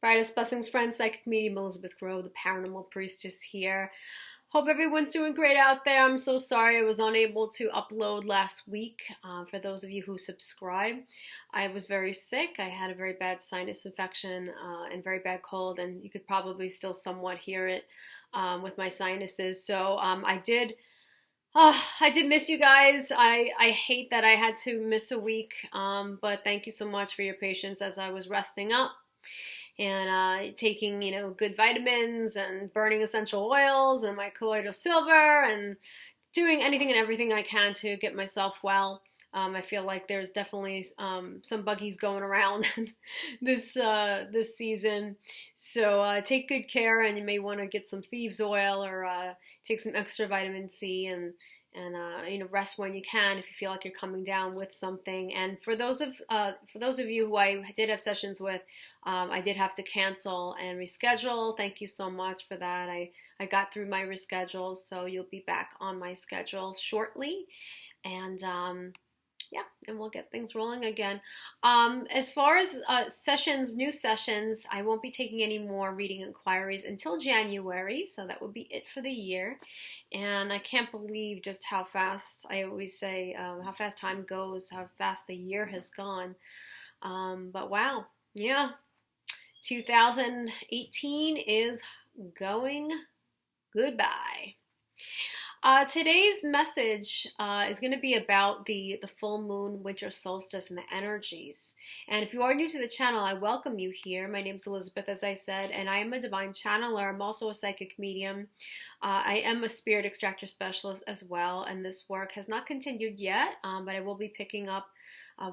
Brightest blessings, friends. Psychic medium Elizabeth Grove, the Paranormal Priestess here. Hope everyone's doing great out there. I'm so sorry I was unable to upload last week. For those of you who subscribe, I was very sick. I had a very bad sinus infection and very bad cold, and you could probably still somewhat hear it with my sinuses. So I did miss you guys. I hate that I had to miss a week, but thank you so much for your patience as I was resting up and taking, good vitamins and burning essential oils and my colloidal silver and doing anything and everything I can to get myself well. I feel like there's definitely some buggies going around this season. So take good care, and you may want to get some thieves oil or take some extra vitamin C and rest when you can if you feel like you're coming down with something. And for those of you who I did have sessions with, I did have to cancel and reschedule. Thank you so much for that. I got through my reschedule, so you'll be back on my schedule shortly. And and we'll get things rolling again. As far as new sessions, I won't be taking any more reading inquiries until January, so that will be it for the year. And I can't believe just how fast, I always say, how fast time goes, how fast the year has gone. But wow, yeah, 2018 is going goodbye. Today's message is going to be about the full moon, winter solstice, and the energies. And if you are new to the channel, I welcome you here. My name's Elizabeth, as I said, and I am a divine channeler. I'm also a psychic medium. I am a spirit extractor specialist as well, and this work has not continued yet, but I will be picking up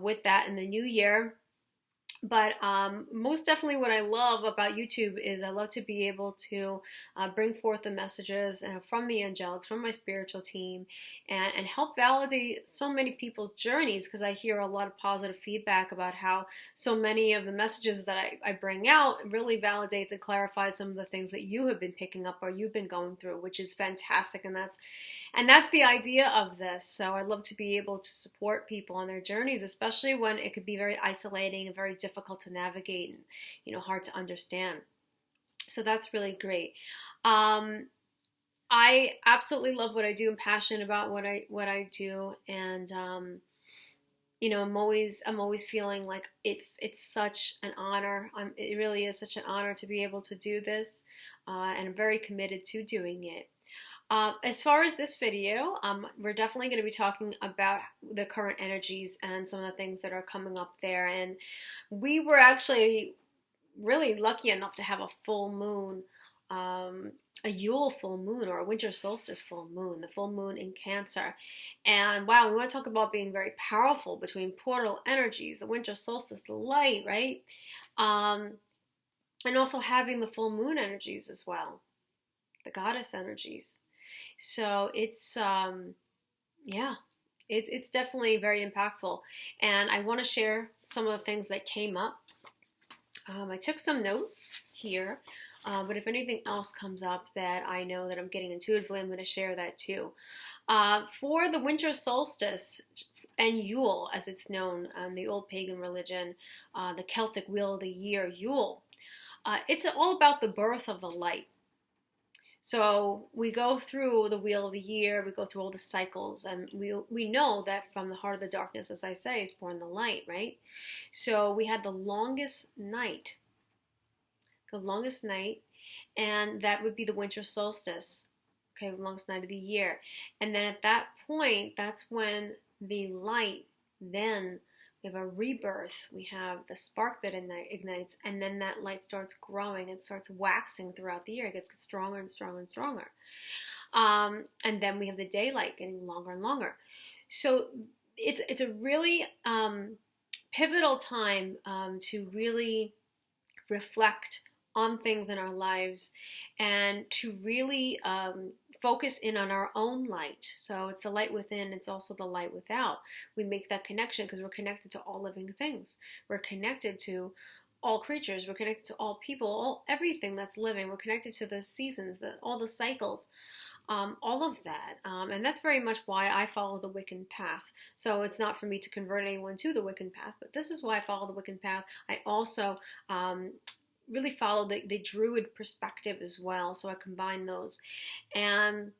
with that in the new year. But most definitely what I love about YouTube is I love to be able to bring forth the messages from the angelics, from my spiritual team, and help validate so many people's journeys, because I hear a lot of positive feedback about how so many of the messages that I bring out really validates and clarifies some of the things that you have been picking up or you've been going through, which is fantastic. And that's the idea of this. So I love to be able to support people on their journeys, especially when it could be very isolating and very difficult to navigate and, hard to understand. So that's really great. I absolutely love what I do. I'm passionate about what I do, and I'm always feeling like it's such an honor. It really is such an honor to be able to do this, and I'm very committed to doing it. As far as this video, we're definitely going to be talking about the current energies and some of the things that are coming up there. And we were actually really lucky enough to have a full moon, a Yule full moon or a winter solstice full moon, the full moon in Cancer. And wow, we want to talk about being very powerful between portal energies, the winter solstice, the light, right? And also having the full moon energies as well, the goddess energies. So it's it's definitely very impactful, and I want to share some of the things that came up. I took some notes here, but if anything else comes up that I know that I'm getting intuitively, I'm going to share that too. For the winter solstice and Yule, as it's known in the old pagan religion, the Celtic wheel of the year, Yule, it's all about the birth of the light. So we go through the wheel of the year, we go through all the cycles, and we know that from the heart of the darkness, as I say, is born the light, right? So we had the longest night, and that would be the winter solstice, okay, the longest night of the year. And then at that point, that's when the light, then we have a rebirth, we have the spark that ignites, and then that light starts growing and starts waxing throughout the year. It gets stronger and stronger and stronger. And then we have the daylight getting longer and longer. So it's a really pivotal time to really reflect on things in our lives and to really focus in on our own light. So it's the light within, it's also the light without. We make that connection because we're connected to all living things. We're connected to all creatures. We're connected to all people, everything that's living. We're connected to the seasons, all the cycles, all of that. And that's very much why I follow the Wiccan path. So it's not for me to convert anyone to the Wiccan path, but this is why I follow the Wiccan path. I also really follow the Druid perspective as well. So I combine those. And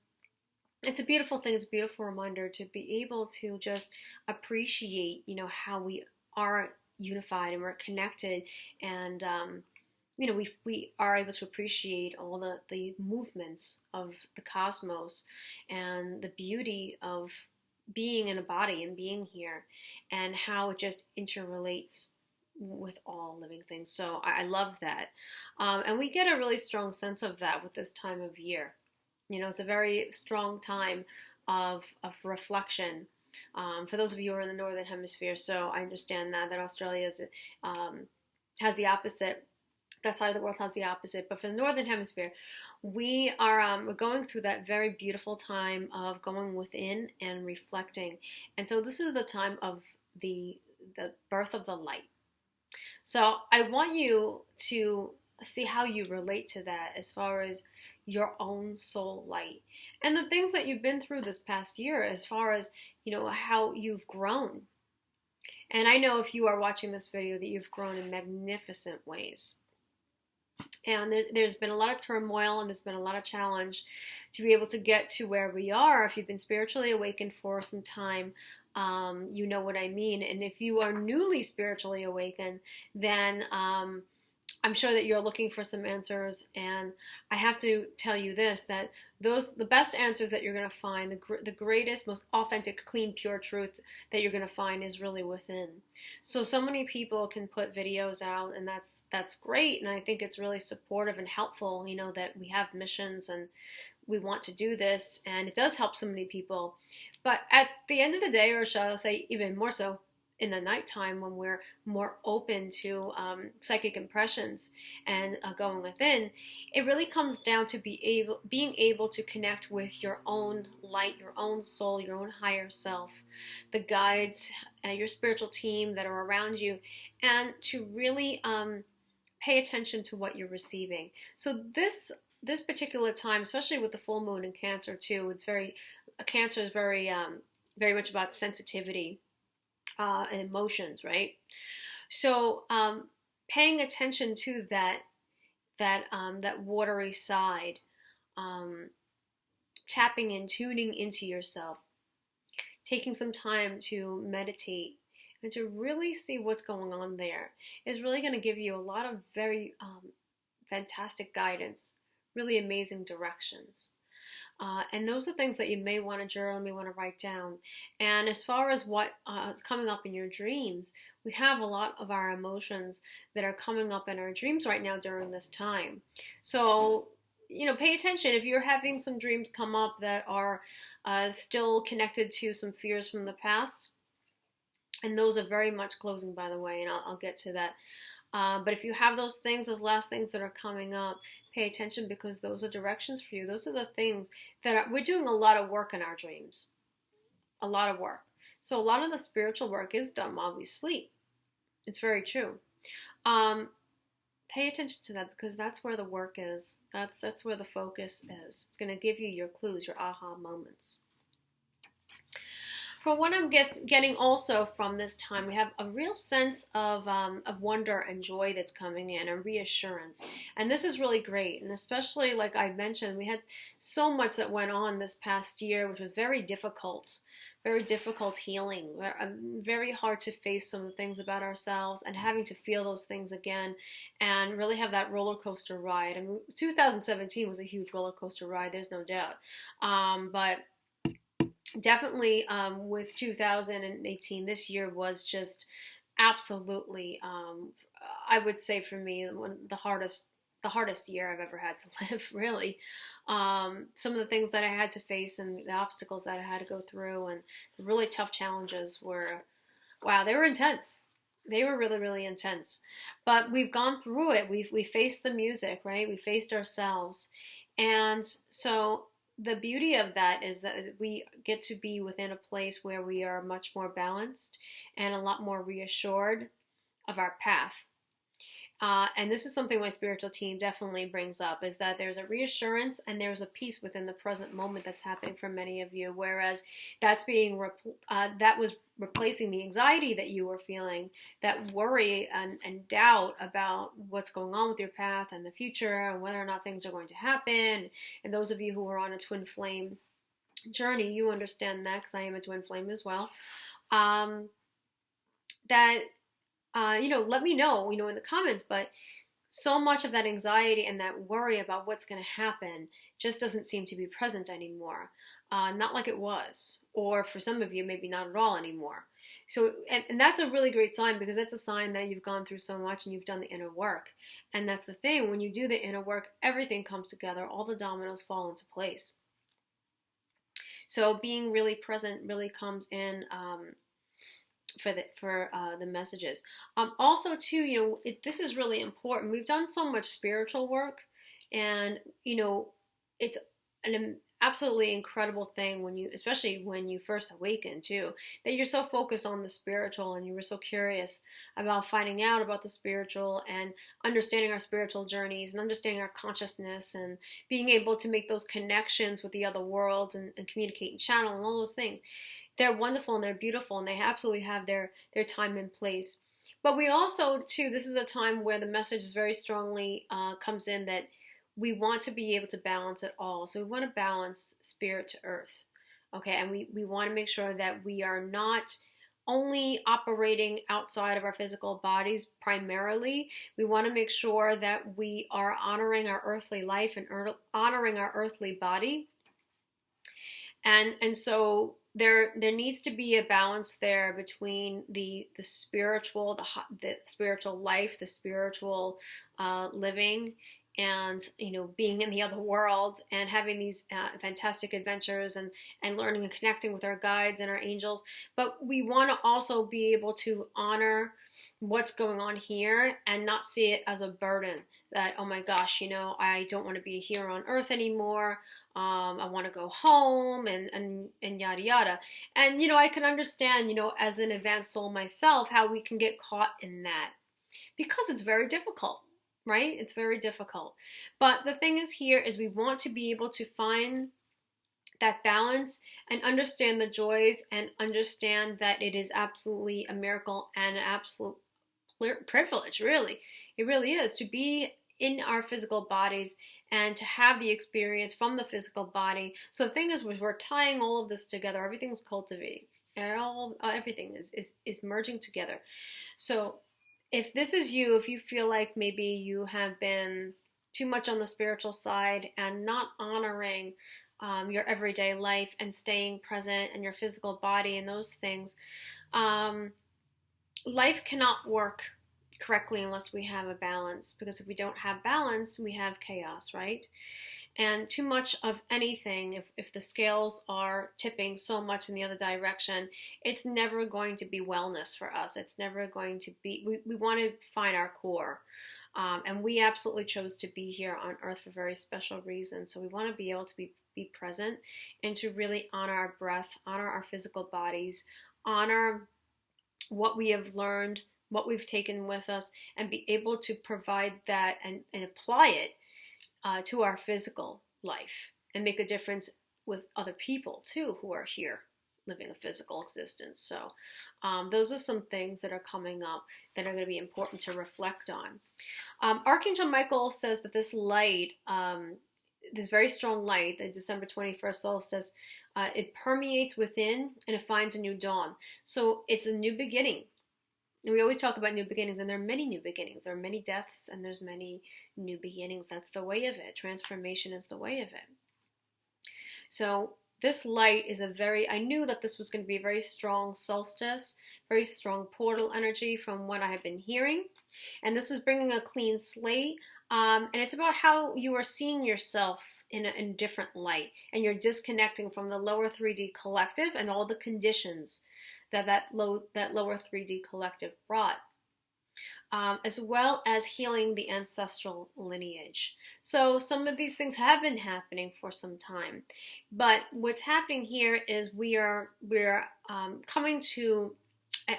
it's a beautiful thing. It's a beautiful reminder to be able to just appreciate, how we are unified and we're connected. And, we are able to appreciate all the movements of the cosmos and the beauty of being in a body and being here and how it just interrelates with all living things. So I love that. And we get a really strong sense of that with this time of year. It's a very strong time of reflection. For those of you who are in the Northern Hemisphere, so I understand that Australia has the opposite. That side of the world has the opposite. But for the Northern Hemisphere, we're going through that very beautiful time of going within and reflecting. And so this is the time of the birth of the light. So I want you to see how you relate to that as far as your own soul light and the things that you've been through this past year as far as, how you've grown. And I know if you are watching this video that you've grown in magnificent ways. And there's been a lot of turmoil and there's been a lot of challenge to be able to get to where we are. If you've been spiritually awakened for some time, you know what I mean. And if you are newly spiritually awakened, then I'm sure that you're looking for some answers. And I have to tell you this, that the best answers that you're going to find, the greatest, most authentic, clean, pure truth that you're going to find is really within. So many people can put videos out, and that's great. And I think it's really supportive and helpful, that we have missions and we want to do this. And it does help so many people. But at the end of the day, or shall I say even more so, in the nighttime when we're more open to psychic impressions and going within, it really comes down to being able to connect with your own light, your own soul, your own higher self, the guides, your spiritual team that are around you, and to really pay attention to what you're receiving. So this particular time, especially with the full moon in Cancer too, Cancer is very much about sensitivity. And emotions, right? So paying attention to that watery side, tapping in, tuning into yourself, taking some time to meditate and to really see what's going on there is really going to give you a lot of very fantastic guidance, really amazing directions. And those are things that you may want to journal, may want to write down. And as far as what is coming up in your dreams, we have a lot of our emotions that are coming up in our dreams right now during this time. So, pay attention. If you're having some dreams come up that are still connected to some fears from the past, and those are very much closing, by the way, and I'll get to that. But if you have those things, those last things that are coming up, pay attention because those are directions for you. Those are the things we're doing a lot of work in our dreams. A lot of work. So a lot of the spiritual work is done while we sleep. It's very true. Pay attention to that because that's where the work is. That's where the focus is. It's going to give you your clues, your aha moments. For what I'm getting also from this time, we have a real sense of wonder and joy that's coming in, and reassurance. And this is really great. And especially, like I mentioned, we had so much that went on this past year, which was very difficult healing, very hard to face some of the things about ourselves and having to feel those things again and really have that roller coaster ride. I mean, 2017 was a huge roller coaster ride, there's no doubt. But definitely with 2018, this year was just absolutely, I would say for me, the hardest year I've ever had to live, really. Some of the things that I had to face and the obstacles that I had to go through and the really tough challenges were, wow, they were intense. They were really, really intense. But we've gone through it. We faced the music, right? We faced ourselves. And so the beauty of that is that we get to be within a place where we are much more balanced and a lot more reassured of our path. And this is something my spiritual team definitely brings up, is that there's a reassurance and there's a peace within the present moment that's happening for many of you, whereas that was replacing the anxiety that you were feeling, that worry and doubt about what's going on with your path and the future and whether or not things are going to happen. And those of you who are on a twin flame journey, you understand that, because I am a twin flame as well. Let me know, in the comments, but so much of that anxiety and that worry about what's going to happen just doesn't seem to be present anymore. Not like it was, or for some of you, maybe not at all anymore. So, and that's a really great sign, because that's a sign that you've gone through so much and you've done the inner work. And that's the thing, when you do the inner work, everything comes together, all the dominoes fall into place. So being really present really comes in for the messages. Also, too, this is really important. We've done so much spiritual work, and it's an absolutely incredible thing especially when you first awaken too, that you're so focused on the spiritual and you were so curious about finding out about the spiritual and understanding our spiritual journeys and understanding our consciousness and being able to make those connections with the other worlds and communicate and channel and all those things. They're wonderful and they're beautiful and they absolutely have their time and place. But we also, too, this is a time where the message is very strongly comes in that we want to be able to balance it all. So we want to balance spirit to earth, okay? And we want to make sure that we are not only operating outside of our physical bodies primarily. We want to make sure that we are honoring our earthly life and honoring our earthly body. And so there needs to be a balance there between the spiritual, the spiritual life, the spiritual living, and being in the other world and having these fantastic adventures and learning and connecting with our guides and our angels. But we want to also be able to honor what's going on here and not see it as a burden, that, oh my gosh, I don't want to be here on earth anymore. I want to go home and yada yada. And I can understand, as an advanced soul myself, how we can get caught in that, because it's very difficult. Right? It's very difficult. But the thing is, here is we want to be able to find that balance and understand the joys and understand that it is absolutely a miracle and an absolute privilege, really. It really is, to be in our physical bodies and to have the experience from the physical body. So the thing is, we're tying all of this together. Everything's cultivating. Everything is merging together. So if this is you, if you feel like maybe you have been too much on the spiritual side and not honoring your everyday life and staying present in your physical body and those things, life cannot work correctly unless we have a balance. Because if we don't have balance, we have chaos, right? And too much of anything, if the scales are tipping so much in the other direction, it's never going to be wellness for us. It's never going to be, we want to find our core. And we absolutely chose to be here on earth for very special reasons. So we want to be able to be present and to really honor our breath, honor our physical bodies, honor what we have learned, what we've taken with us, and be able to provide that and apply it to our physical life and make a difference with other people too who are here living a physical existence. So those are some things that are coming up that are going to be important to reflect on. Archangel Michael says that this light, this very strong light, the December 21st solstice, it permeates within and it finds a new dawn. So it's a new beginning. And we always talk about new beginnings, and there are many new beginnings. There are many deaths, and there's many new beginnings. That's the way of it. Transformation is the way of it. So this light is I knew that this was going to be a very strong solstice, very strong portal energy from what I have been hearing. And this is bringing a clean slate. And it's about how you are seeing yourself in a different light. And you're disconnecting from the lower 3D collective and all the conditions that lower 3D collective brought, as well as healing the ancestral lineage. So some of these things have been happening for some time, but what's happening here is we're coming to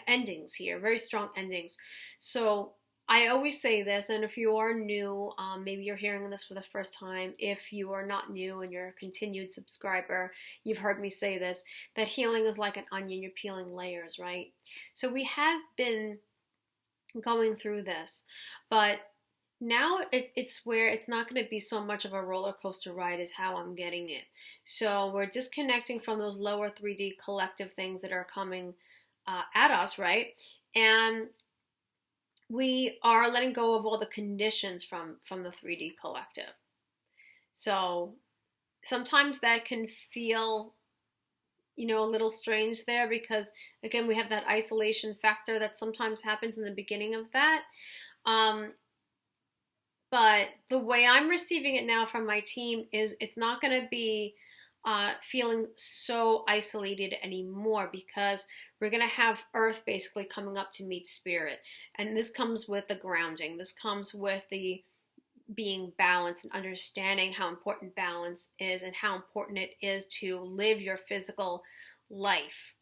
endings here, very strong endings. So I always say this, and if you are new, maybe you're hearing this for the first time. If you are not new and you're a continued subscriber, you've heard me say this, that healing is like an onion, you're peeling layers, right? So we have been going through this, but now it's where it's not going to be so much of a roller coaster ride is how I'm getting it. So we're disconnecting from those lower 3D collective things that are coming at us, right? And we are letting go of all the conditions from the 3D collective. So sometimes that can feel, a little strange there because, again, we have that isolation factor that sometimes happens in the beginning of that. But the way I'm receiving it now from my team is it's not going to be feeling so isolated anymore because we're going to have Earth basically coming up to meet Spirit. And this comes with the grounding. This comes with the being balanced and understanding how important balance is and how important it is to live your physical life.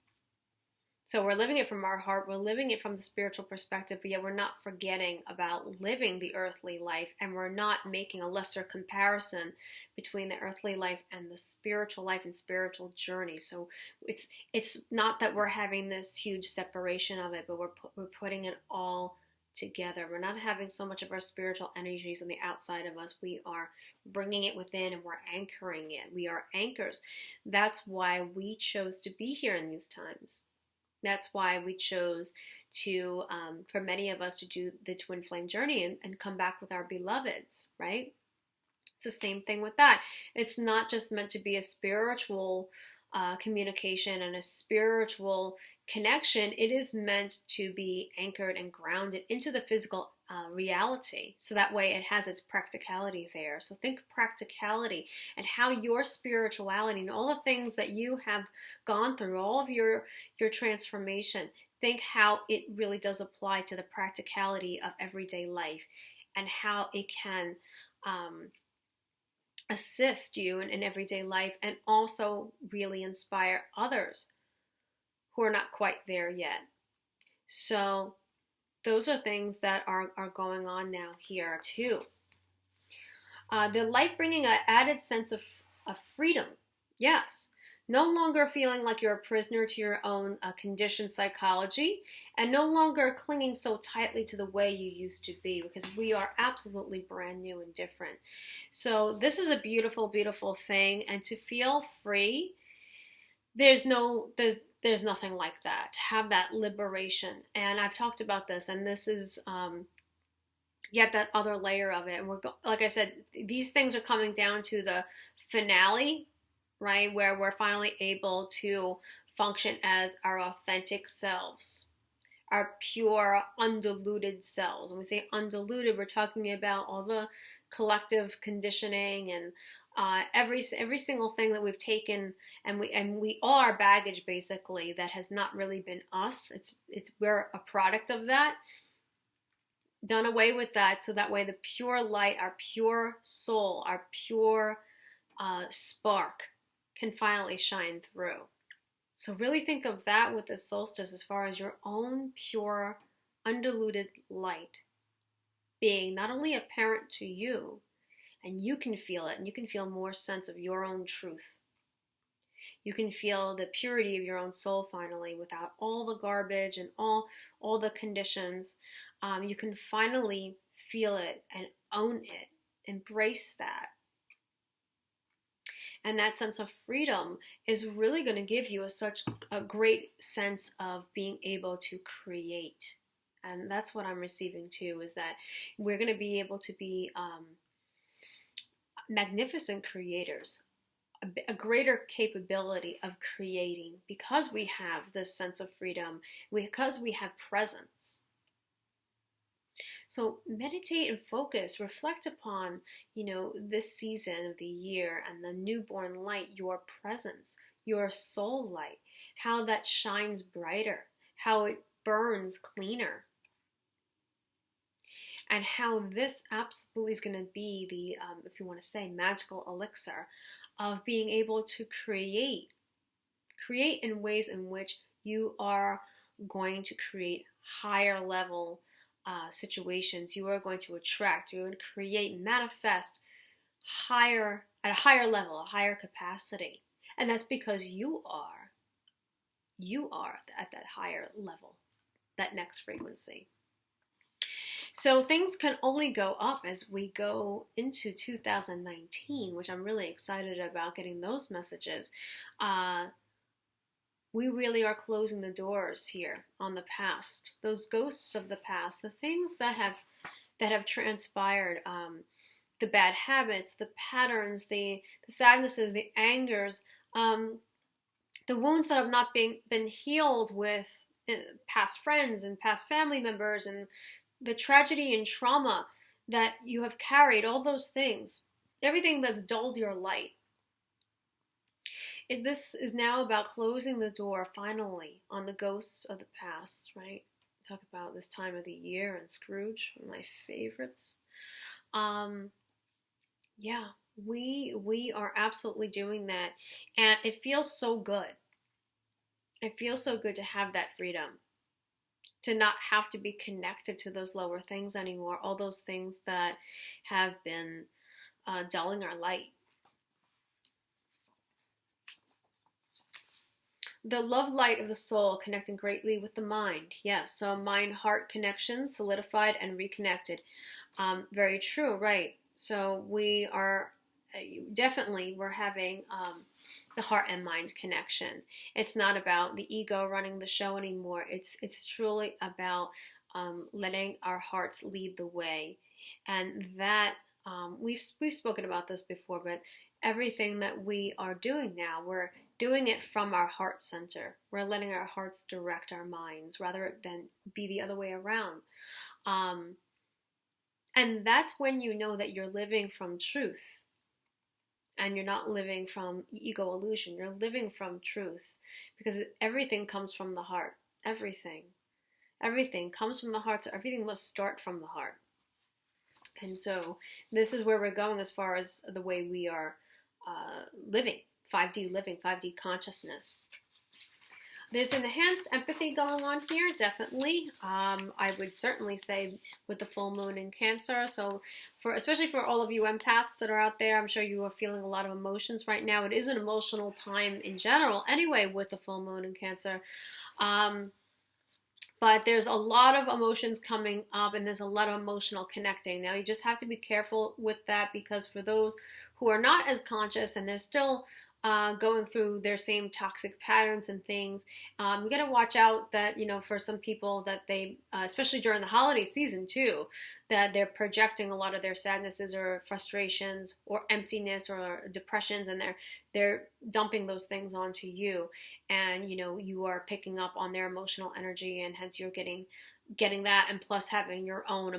So we're living it from our heart, we're living it from the spiritual perspective, but yet we're not forgetting about living the earthly life, and we're not making a lesser comparison between the earthly life and the spiritual life and spiritual journey. So it's not that we're having this huge separation of it, but we're putting it all together. We're not having so much of our spiritual energies on the outside of us. We are bringing it within and we're anchoring it. We are anchors. That's why we chose to be here in these times. That's why we chose to, for many of us, to do the twin flame journey and come back with our beloveds, right? It's the same thing with that. It's not just meant to be a spiritual communication and a spiritual connection. It is meant to be anchored and grounded into the physical reality. So that way it has its practicality there. So think practicality and how your spirituality and all the things that you have gone through, all of your transformation, think how it really does apply to the practicality of everyday life and how it can assist you in everyday life and also really inspire others who are not quite there yet. So those are things that are going on now here too. The light bringing an added sense of freedom. Yes. No longer feeling like you're a prisoner to your own conditioned psychology and no longer clinging so tightly to the way you used to be, because we are absolutely brand new and different. So this is a beautiful, beautiful thing. And to feel free, there's nothing like that. To have that liberation. And I've talked about this, and this is yet that other layer of it. And like I said, these things are coming down to the finale, right? Where we're finally able to function as our authentic selves, our pure, undiluted selves. When we say undiluted, we're talking about all the collective conditioning and every single thing that we've taken, and we all our baggage basically that has not really been us. We're a product of that. Done away with that, so that way the pure light, our pure soul, our pure spark can finally shine through. So really think of that with the solstice as far as your own pure, undiluted light being not only apparent to you, and you can feel it, and you can feel more sense of your own truth. You can feel the purity of your own soul finally without all the garbage and all the conditions. You can finally feel it and own it, embrace that. And that sense of freedom is really going to give you such a great sense of being able to create. And that's what I'm receiving too, is that we're going to be able to be magnificent creators, a greater capability of creating because we have this sense of freedom, because we have presence. So meditate and focus, reflect upon, this season of the year and the newborn light, your presence, your soul light, how that shines brighter, how it burns cleaner, and how this absolutely is going to be the, if you want to say, magical elixir of being able to create in ways in which you are going to create higher level situations, you are going to attract, you're going to create, manifest higher, at a higher level, a higher capacity. And that's because you are at that higher level, that next frequency. So things can only go up as we go into 2019, which I'm really excited about getting those messages. We really are closing the doors here on the past, those ghosts of the past, the things that have transpired, the bad habits, the patterns, the sadnesses, the angers, the wounds that have not been healed with past friends and past family members, and the tragedy and trauma that you have carried, all those things, everything that's dulled your light. This is now about closing the door finally on the ghosts of the past, right? Talk about this time of the year and Scrooge, one of my favorites. Yeah, we are absolutely doing that, and it feels so good. It feels so good to have that freedom, to not have to be connected to those lower things anymore, all those things that have been dulling our light. The love light of the soul connecting greatly with the mind. Yes, so mind-heart connection solidified and reconnected. Very true, right. So we are we're having the heart and mind connection. It's not about the ego running the show anymore. It's truly about letting our hearts lead the way. And that, we've spoken about this before, but everything that we are doing now, we're doing it from our heart center. We're letting our hearts direct our minds rather than be the other way around. And that's when you know that you're living from truth and you're not living from ego illusion. You're living from truth, because everything comes from the heart. Everything comes from the heart, so everything must start from the heart. And so this is where we're going as far as the way we are living, 5D consciousness. There's an enhanced empathy going on here, definitely. I would certainly say with the full moon in Cancer. So especially for all of you empaths that are out there, I'm sure you are feeling a lot of emotions right now. It is an emotional time in general anyway with the full moon in Cancer. But there's a lot of emotions coming up, and there's a lot of emotional connecting. Now, you just have to be careful with that, because for those who are not as conscious and they're still going through their same toxic patterns and things, you got to watch out that, for some people that they, especially during the holiday season too, that they're projecting a lot of their sadnesses or frustrations or emptiness or depressions, and they're dumping those things onto you, and you are picking up on their emotional energy, and hence you're getting that, and plus having your own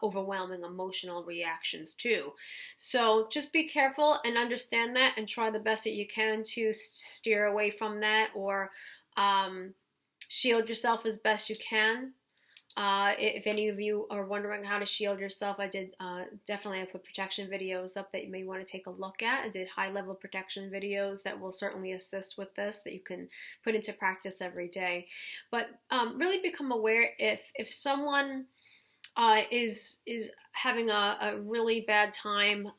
overwhelming emotional reactions too. So just be careful and understand that, and try the best that you can to steer away from that, or shield yourself as best you can. If any of you are wondering how to shield yourself, I did definitely, I put protection videos up that you may want to take a look at. I did high-level protection videos that will certainly assist with this, that you can put into practice every day. But really become aware if someone is having a really bad time,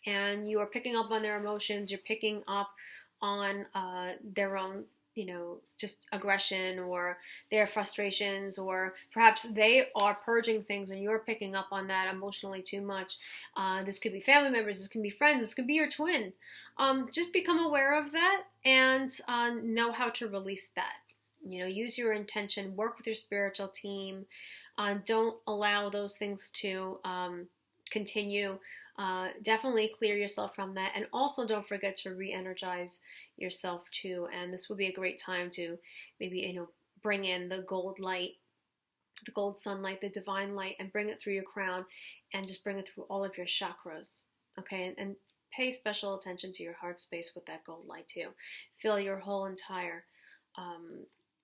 and you are picking up on their emotions, you're picking up on their own, just aggression or their frustrations, or perhaps they are purging things and you're picking up on that emotionally too much. This could be family members, this can be friends, this could be your twin. Just become aware of that and know how to release that. Use your intention, work with your spiritual team. Don't allow those things to continue. Definitely clear yourself from that, and also don't forget to re-energize yourself too. And this would be a great time to maybe bring in the gold light, the gold sunlight, the divine light, and bring it through your crown, and just bring it through all of your chakras. Okay, and pay special attention to your heart space with that gold light too. Fill your whole entire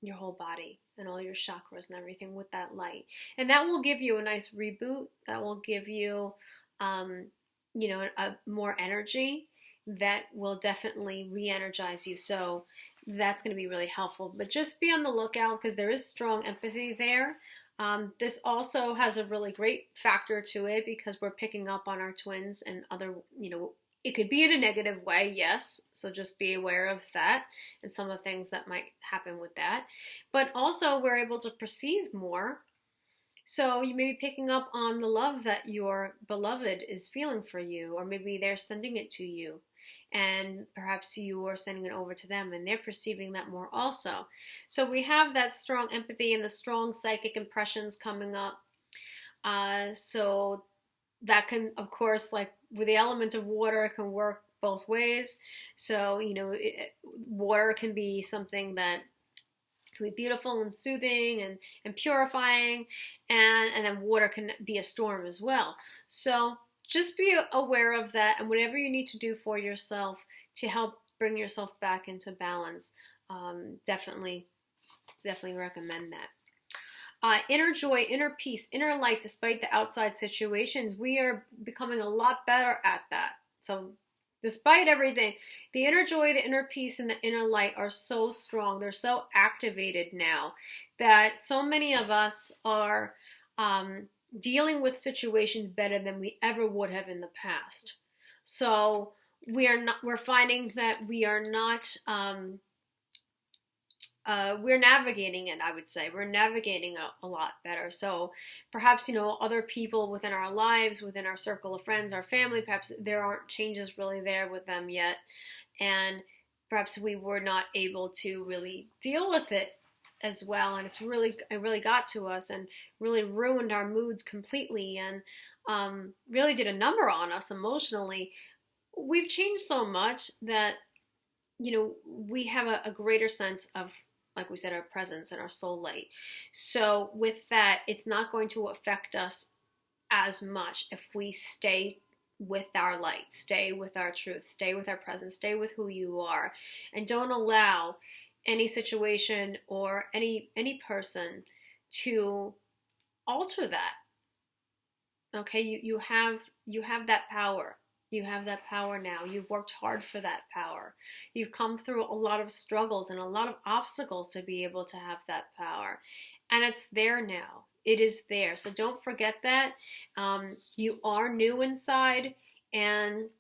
your whole body and all your chakras and everything with that light, and that will give you a nice reboot. That will give you more energy, that will definitely re-energize you. So that's going to be really helpful. But just be on the lookout, because there is strong empathy there. This also has a really great factor to it because we're picking up on our twins and other, it could be in a negative way, yes. So just be aware of that and some of the things that might happen with that. But also, we're able to perceive more. So you may be picking up on the love that your beloved is feeling for you, or maybe they're sending it to you. And perhaps you are sending it over to them and they're perceiving that more also. So we have that strong empathy and the strong psychic impressions coming up. So that can, of course, like with the element of water, it can work both ways. So, water can be something that can be beautiful and soothing and purifying, and then water can be a storm as well. So just be aware of that, and whatever you need to do for yourself to help bring yourself back into balance, definitely recommend that. Inner joy, inner peace, inner light, despite the outside situations, we are becoming a lot better at that. So despite everything, the inner joy, the inner peace, and the inner light are so strong. They're so activated now that so many of us are dealing with situations better than we ever would have in the past. So we're finding that we are not, we're navigating it, I would say. We're navigating a lot better. So perhaps, other people within our lives, within our circle of friends, our family, perhaps there aren't changes really there with them yet. And perhaps we were not able to really deal with it as well. And it really got to us and really ruined our moods completely and really did a number on us emotionally. We've changed so much that, we have a greater sense of, like we said, our presence and our soul light. So with that, it's not going to affect us as much if we stay with our light, stay with our truth, stay with our presence, stay with who you are, and don't allow any situation or any person to alter that. Okay, you have that power. You have that power now. You've worked hard for that power. You've come through a lot of struggles and a lot of obstacles to be able to have that power. And it's there now. It is there. So don't forget that. You are new inside, and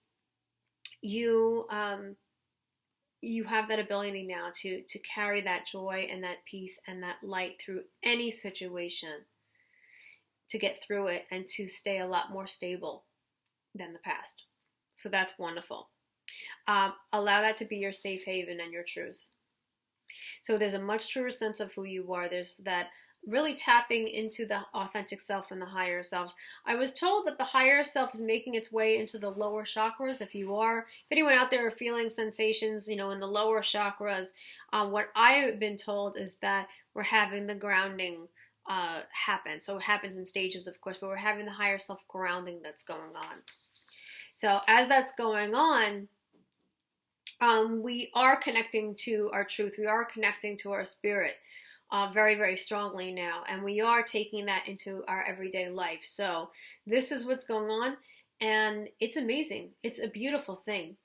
you have that ability now to carry that joy and that peace and that light through any situation, to get through it and to stay a lot more stable than the past. So that's wonderful. Allow that to be your safe haven and your truth. So there's a much truer sense of who you are. There's that really tapping into the authentic self and the higher self. I was told that the higher self is making its way into the lower chakras. If anyone out there are feeling sensations, in the lower chakras, what I've been told is that we're having the grounding happen. So it happens in stages, of course, but we're having the higher self grounding that's going on. So as that's going on, we are connecting to our truth. We are connecting to our spirit very, very strongly now. And we are taking that into our everyday life. So this is what's going on. And it's amazing. It's a beautiful thing.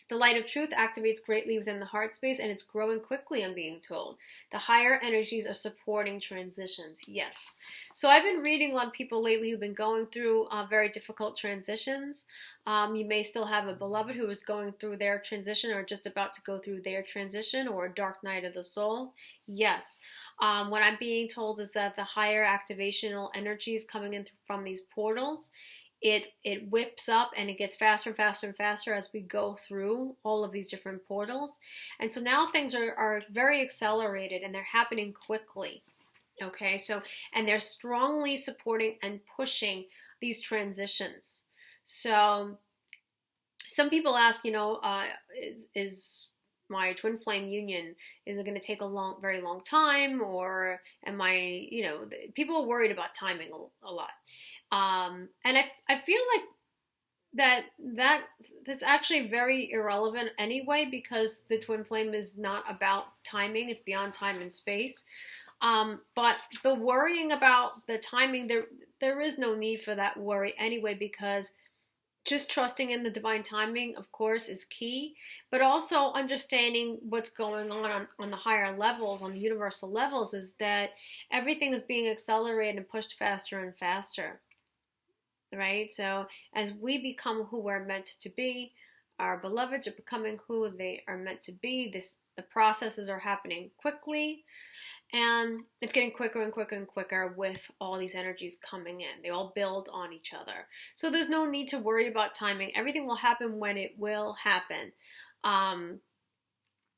The light of truth activates greatly within the heart space, and it's growing quickly, I'm being told. The higher energies are supporting transitions. Yes. So I've been reading a lot of people lately who've been going through very difficult transitions. You may still have a beloved who is going through their transition or just about to go through their transition, or a dark night of the soul. Yes. What I'm being told is that the higher activational energies coming in from these portals, it whips up and it gets faster and faster and faster as we go through all of these different portals. And so now things are very accelerated and they're happening quickly. Okay, so, and they're strongly supporting and pushing these transitions. So some people ask, is my twin flame union, is it going to take a very long time, or am I, people are worried about timing a lot. And I feel like that's actually very irrelevant anyway, because the twin flame is not about timing. It's beyond time and space. But the worrying about the timing, there is no need for that worry anyway, because just trusting in the divine timing, of course, is key, but also understanding what's going on the higher levels, on the universal levels, is that everything is being accelerated and pushed faster and faster, right? So as we become who we're meant to be, our beloveds are becoming who they are meant to be. The processes are happening quickly, and it's getting quicker and quicker and quicker with all these energies coming in. They all build on each other. So there's no need to worry about timing. Everything will happen when it will happen.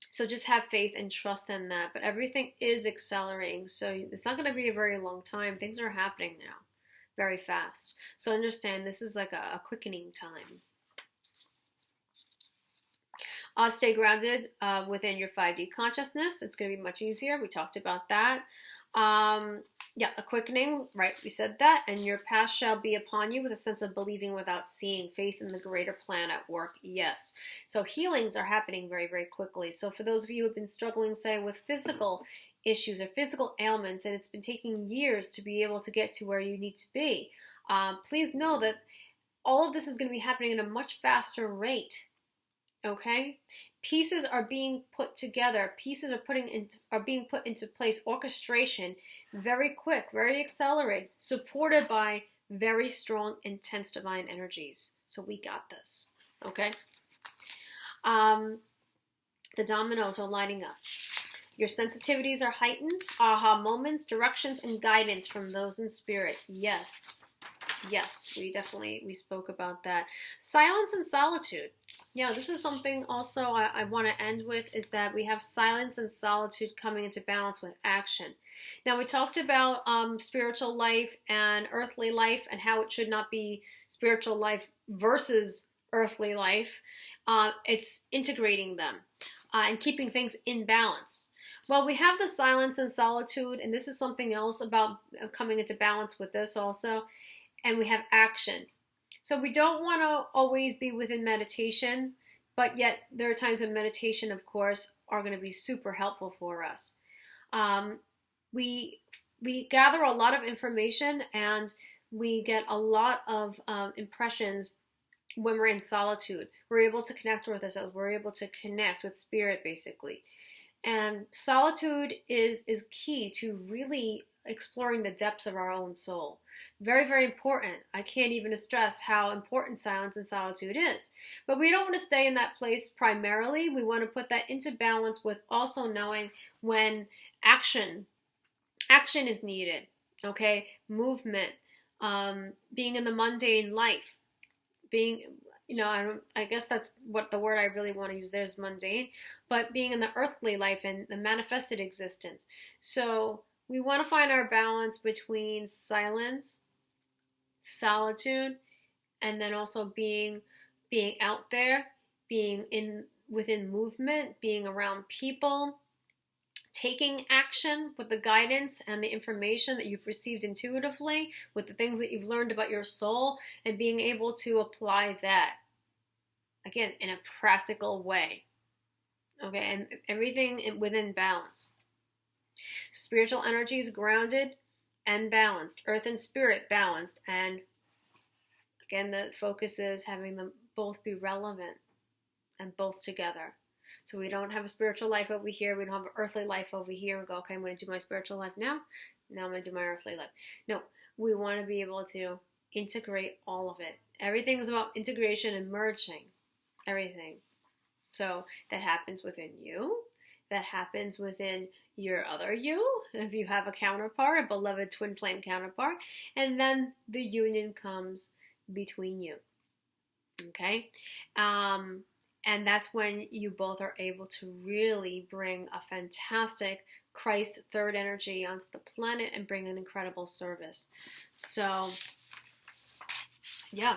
So just have faith and trust in that. But everything is accelerating. So it's not going to be a very long time. Things are happening now very fast. So understand this is like a quickening time. Stay grounded within your 5D consciousness. It's going to be much easier. We talked about that. Yeah, a quickening, right? We said that. And your path shall be upon you with a sense of believing without seeing. Faith in the greater plan at work. Yes. So healings are happening very, very quickly. So for those of you who have been struggling, say, with physical issues or physical ailments, and it's been taking years to be able to get to where you need to be, please know that all of this is going to be happening at a much faster rate. Okay, pieces are being put together. Pieces are being put into place. Orchestration, very quick, very accelerated, supported by very strong, intense divine energies. So we got this. Okay. The dominoes are lining up. Your sensitivities are heightened. Aha moments, directions, and guidance from those in spirit. Yes. Yes, we spoke about that. Silence and solitude. Yeah, this is something also I want to end with, is that we have silence and solitude coming into balance with action. Now, we talked about spiritual life and earthly life and how it should not be spiritual life versus earthly life. It's integrating them and keeping things in balance. Well, we have the silence and solitude, and this is something else about coming into balance with this also. And we have action. So we don't want to always be within meditation, but yet there are times when meditation, of course, are going to be super helpful for us. We gather a lot of information and we get a lot of impressions when we're in solitude. We're able to connect with ourselves. We're able to connect with spirit, basically. And solitude is key to really exploring the depths of our own soul. Very, very important. I can't even stress how important silence and solitude is. But we don't want to stay in that place primarily. We want to put that into balance with also knowing when action is needed. Okay, movement, being in the mundane life, being, I guess that's what the word I really want to use there is mundane, but being in the earthly life and the manifested existence. So we want to find our balance between silence, solitude, and then also being out there, being within movement, being around people, taking action with the guidance and the information that you've received intuitively, with the things that you've learned about your soul, and being able to apply that, again, in a practical way. Okay, and everything within balance. Spiritual energy is grounded and balanced. Earth and spirit balanced. And again, the focus is having them both be relevant and both together. So we don't have a spiritual life over here. We don't have an earthly life over here and go, okay, I'm going to do my spiritual life now. Now I'm going to do my earthly life. No, we want to be able to integrate all of it. Everything is about integration and merging. Everything. So that happens within you. That happens within your other you, if you have a counterpart, a beloved twin flame counterpart. And then the union comes between you. Okay? And that's when you both are able to really bring a fantastic Christ third energy onto the planet and bring an incredible service. So, yeah,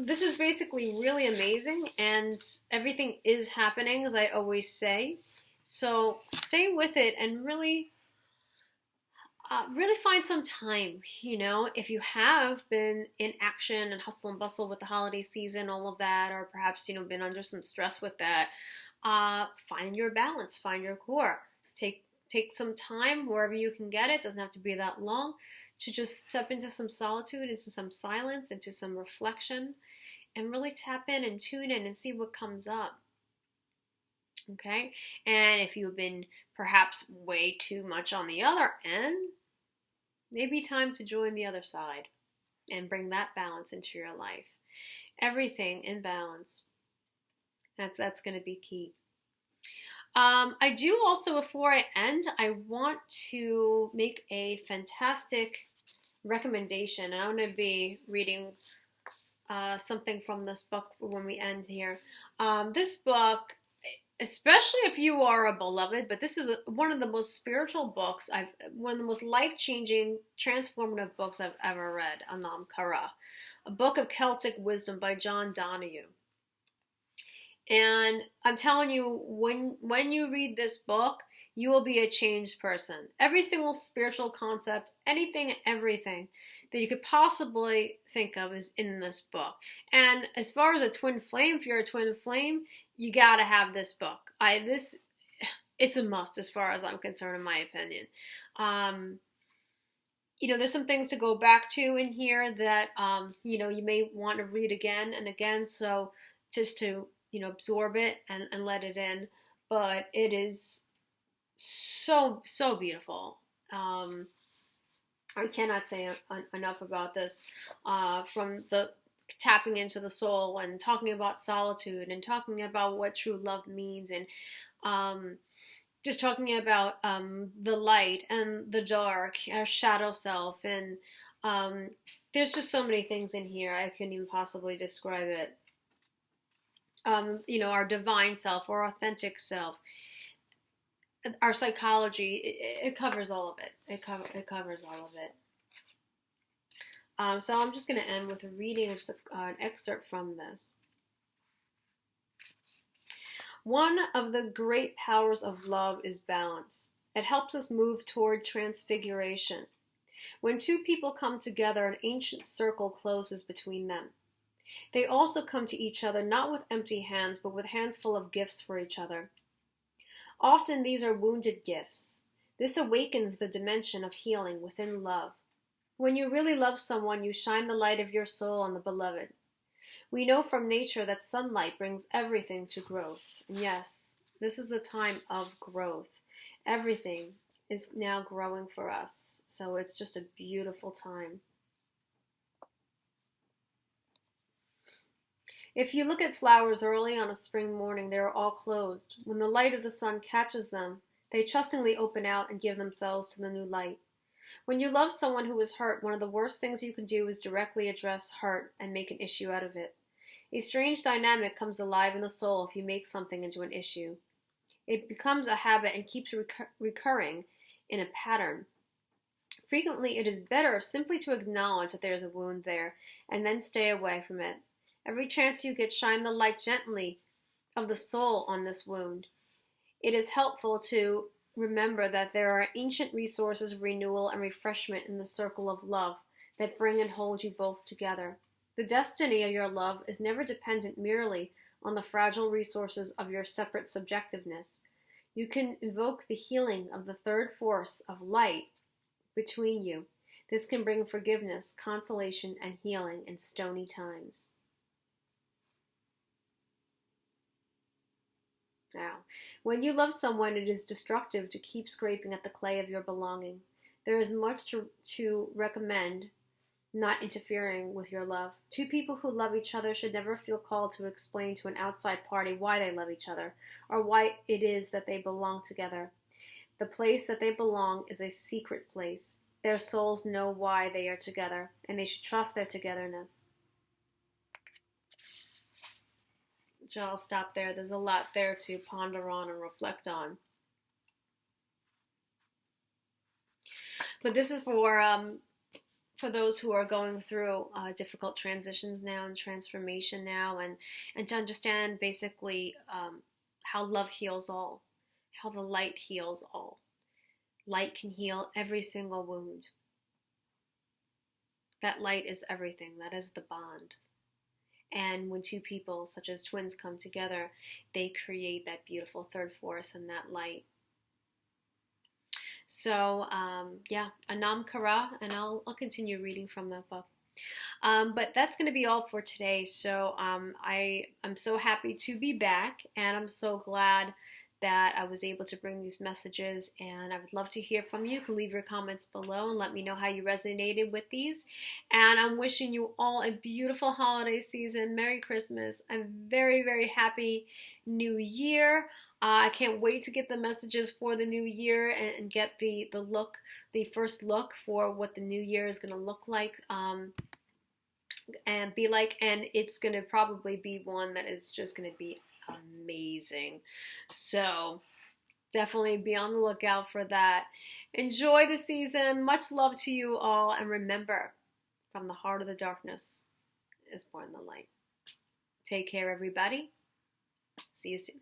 this is basically really amazing, and everything is happening, as I always say. So stay with it and really find some time, if you have been in action and hustle and bustle with the holiday season, all of that, or perhaps, been under some stress with that, find your balance, find your core. Take some time wherever you can get it. Doesn't have to be that long, to just step into some solitude, into some silence, into some reflection, and really tap in and tune in and see what comes up. Okay? And if you've been perhaps way too much on the other end, maybe time to join the other side and bring that balance into your life. Everything in balance. That's going to be key. I do also, before I end, I want to make a fantastic recommendation. And I'm going to be reading something from this book when we end here. This book, especially if you are a beloved, but this is one of the most spiritual books, one of the most life-changing, transformative books I've ever read, Anam Cara, a book of Celtic wisdom by John Donahue. And I'm telling you, when you read this book, you will be a changed person. Every single spiritual concept, anything and everything that you could possibly think of is in this book. And as far as a twin flame, if you're a twin flame, you gotta have this book. It's a must as far as I'm concerned, in my opinion. There's some things to go back to in here that, you may want to read again and again. So just to, absorb it and let it in. But it is so, so beautiful. I cannot say enough about this, from the tapping into the soul and talking about solitude and talking about what true love means, and just talking about the light and the dark, our shadow self, and there's just so many things in here I couldn't even possibly describe it. Our divine self, our authentic self, our psychology, it covers all of it. It covers all of it. So I'm just going to end with a reading of an excerpt from this. One of the great powers of love is balance. It helps us move toward transfiguration. When two people come together, an ancient circle closes between them. They also come to each other not with empty hands, but with hands full of gifts for each other. Often these are wounded gifts. This awakens the dimension of healing within love. When you really love someone, you shine the light of your soul on the beloved. We know from nature that sunlight brings everything to growth. And yes, this is a time of growth. Everything is now growing for us. So it's just a beautiful time. If you look at flowers early on a spring morning, they are all closed. When the light of the sun catches them, they trustingly open out and give themselves to the new light. When you love someone who is hurt, one of the worst things you can do is directly address hurt and make an issue out of it. A strange dynamic comes alive in the soul if you make something into an issue. It becomes a habit and keeps recurring in a pattern. Frequently, it is better simply to acknowledge that there is a wound there and then stay away from it. Every chance you get, shine the light gently of the soul on this wound. It is helpful to remember that there are ancient resources of renewal and refreshment in the circle of love that bring and hold you both together. The destiny of your love is never dependent merely on the fragile resources of your separate subjectiveness. You can invoke the healing of the third force of light between you. This can bring forgiveness, consolation, and healing in stony times. Now, when you love someone, it is destructive to keep scraping at the clay of your belonging. There is much to recommend not interfering with your love. Two people who love each other should never feel called to explain to an outside party why they love each other, or why it is that they belong together. The place that they belong is a secret place. Their souls know why they are together, and they should trust their togetherness. So I'll stop there. There's a lot there to ponder on and reflect on. But this is for those who are going through difficult transitions now and transformation now, and to understand basically how love heals all, how the light heals all. Light can heal every single wound. That light is everything. That is the bond. And when two people, such as twins, come together, they create that beautiful third force and that light. So, Anam Cara, and I'll continue reading from that book. But that's going to be all for today. So I'm so happy to be back, and I'm so glad that I was able to bring these messages, and I would love to hear from you. You can leave your comments below and let me know how you resonated with these. And I'm wishing you all a beautiful holiday season. Merry Christmas. I'm very, very happy New Year. I can't wait to get the messages for the new year and get the first look for what the new year is going to look like. And be like, and it's going to probably be one that is just going to be amazing. So definitely be on the lookout for that. Enjoy the season. Much love to you all. And remember, from the heart of the darkness is born the light. Take care, everybody. See you soon.